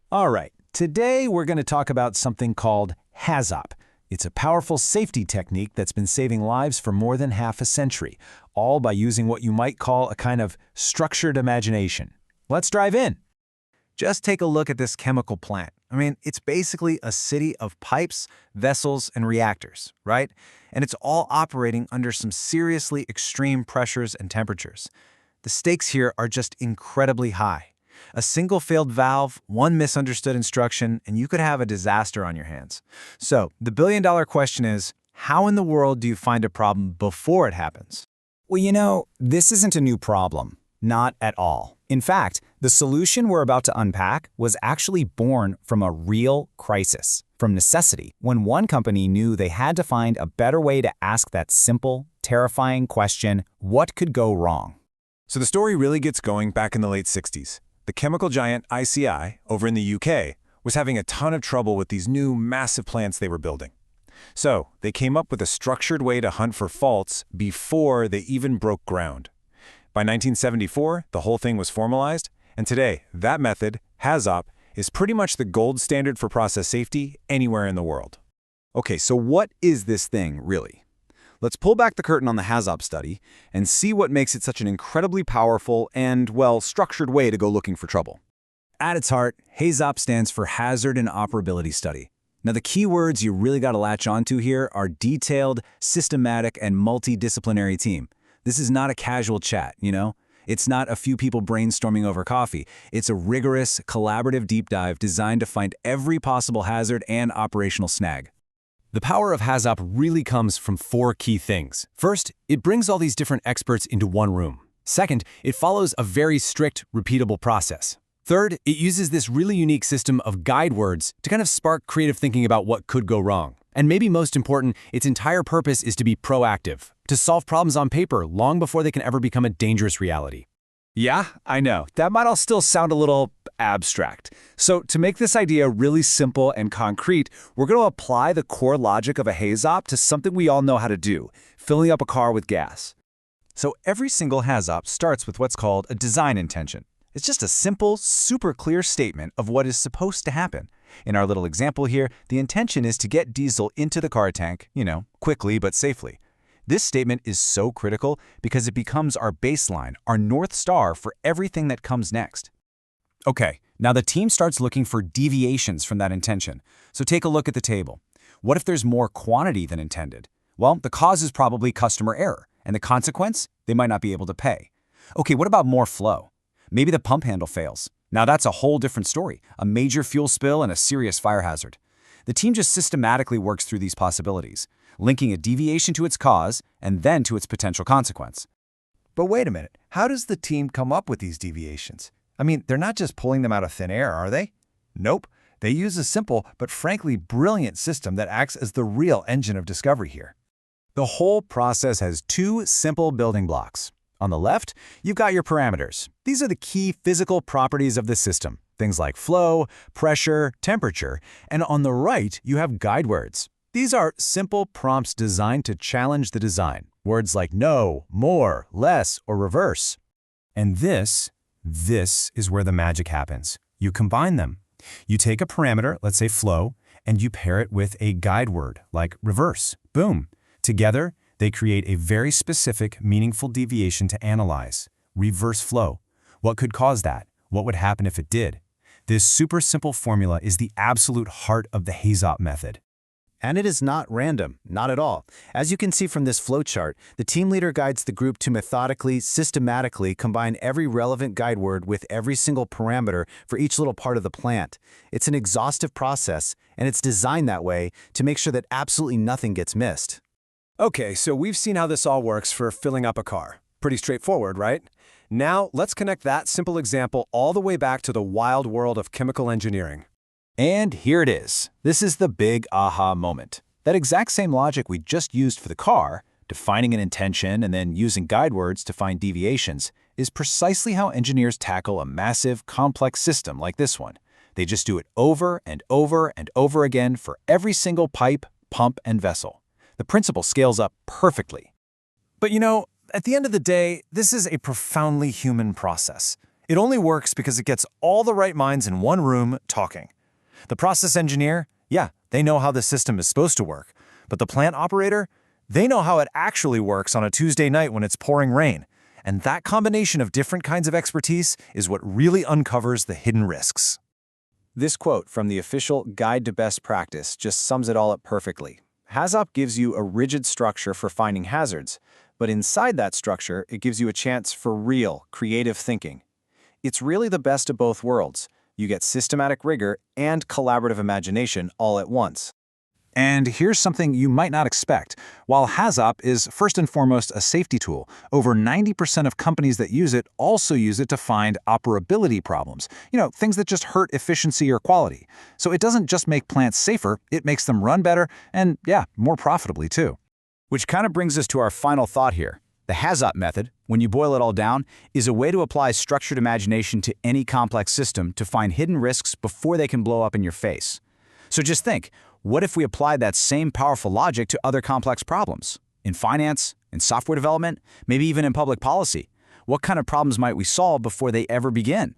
All right, today we're going to talk about something called HAZOP. It's a powerful safety technique that's been saving lives for more than half a century, all by using what you might call a kind of structured imagination. Let's dive in. Just take a look at this chemical plant. It's basically a city of pipes, vessels, and reactors, right? And it's all operating under some seriously extreme pressures and temperatures. The stakes here are just incredibly high. A single failed valve, one misunderstood instruction, and you could have a disaster on your hands. So, the billion-dollar question is, how in the world do you find a problem before it happens? Well, this isn't a new problem. Not at all. In fact, the solution we're about to unpack was actually born from a real crisis, from necessity, when one company knew they had to find a better way to ask that simple, terrifying question, what could go wrong? So the story really gets going back in the late 60s. The chemical giant ICI, over in the UK, was having a ton of trouble with these new massive plants they were building. So they came up with a structured way to hunt for faults before they even broke ground. By 1974, the whole thing was formalized, and today, that method, HAZOP, is pretty much the gold standard for process safety anywhere in the world. Okay, so what is this thing, really? Let's pull back the curtain on the HAZOP study and see what makes it such an incredibly powerful and, well, structured way to go looking for trouble. At its heart, HAZOP stands for Hazard and Operability Study. Now, the key words you really got to latch onto here are detailed, systematic, and multidisciplinary team. This is not a casual chat, It's not a few people brainstorming over coffee. It's a rigorous, collaborative deep dive designed to find every possible hazard and operational snag. The power of HAZOP really comes from four key things. First, it brings all these different experts into one room. Second, it follows a very strict, repeatable process. Third, it uses this really unique system of Guidewords to kind of spark creative thinking about what could go wrong. And maybe most important, its entire purpose is to be proactive, to solve problems on paper long before they can ever become a dangerous reality. Yeah, I know. That might all still sound a little abstract. So to make this idea really simple and concrete, we're going to apply the core logic of a HAZOP to something we all know how to do, filling up a car with gas. So every single HAZOP starts with what's called a design intention. It's just a simple, super clear statement of what is supposed to happen. In our little example here, the intention is to get diesel into the car tank, quickly but safely. This statement is so critical because it becomes our baseline, our North Star for everything that comes next. Okay, now the team starts looking for deviations from that intention. So take a look at the table. What if there's more quantity than intended? Well, the cause is probably customer error, and the consequence? They might not be able to pay. Okay, what about more flow? Maybe the pump handle fails. Now that's a whole different story, a major fuel spill and a serious fire hazard. The team just systematically works through these possibilities, linking a deviation to its cause and then to its potential consequence. But wait a minute, how does the team come up with these deviations? They're not just pulling them out of thin air, are they? Nope, they use a simple but frankly brilliant system that acts as the real engine of discovery here. The whole process has two simple building blocks. On the left, you've got your parameters. These are the key physical properties of the system, things like flow, pressure, temperature. And on the right, you have guidewords. These are simple prompts designed to challenge the design. Words like no, more, less, or reverse. And this is where the magic happens. You combine them. You take a parameter, let's say flow, and you pair it with a guide word like reverse. Boom. Together, they create a very specific, meaningful deviation to analyze. Reverse flow. What could cause that? What would happen if it did? This super simple formula is the absolute heart of the HAZOP method. And it is not random, not at all. As you can see from this flowchart, the team leader guides the group to methodically, systematically combine every relevant guide word with every single parameter for each little part of the plant. It's an exhaustive process, and it's designed that way to make sure that absolutely nothing gets missed. Okay, so we've seen how this all works for filling up a car. Pretty straightforward, right? Now, let's connect that simple example all the way back to the wild world of chemical engineering. And here it is. This is the big aha moment. That exact same logic we just used for the car, defining an intention and then using guide words to find deviations, is precisely how engineers tackle a massive, complex system like this one. They just do it over and over and over again for every single pipe, pump, and vessel. The principle scales up perfectly. But at the end of the day, this is a profoundly human process. It only works because it gets all the right minds in one room talking. The process engineer, yeah, they know how the system is supposed to work. But the plant operator, they know how it actually works on a Tuesday night when it's pouring rain. And that combination of different kinds of expertise is what really uncovers the hidden risks. This quote from the official Guide to Best Practice just sums it all up perfectly. HAZOP gives you a rigid structure for finding hazards, but inside that structure, it gives you a chance for real, creative thinking. It's really the best of both worlds. You get systematic rigor and collaborative imagination all at once. And here's something you might not expect. While HAZOP is first and foremost a safety tool, over 90% of companies that use it also use it to find operability problems. Things that just hurt efficiency or quality. So it doesn't just make plants safer, it makes them run better and, more profitably too. Which kind of brings us to our final thought here. The HAZOP method, when you boil it all down, is a way to apply structured imagination to any complex system to find hidden risks before they can blow up in your face. So just think, what if we applied that same powerful logic to other complex problems? In finance, in software development, maybe even in public policy? What kind of problems might we solve before they ever begin?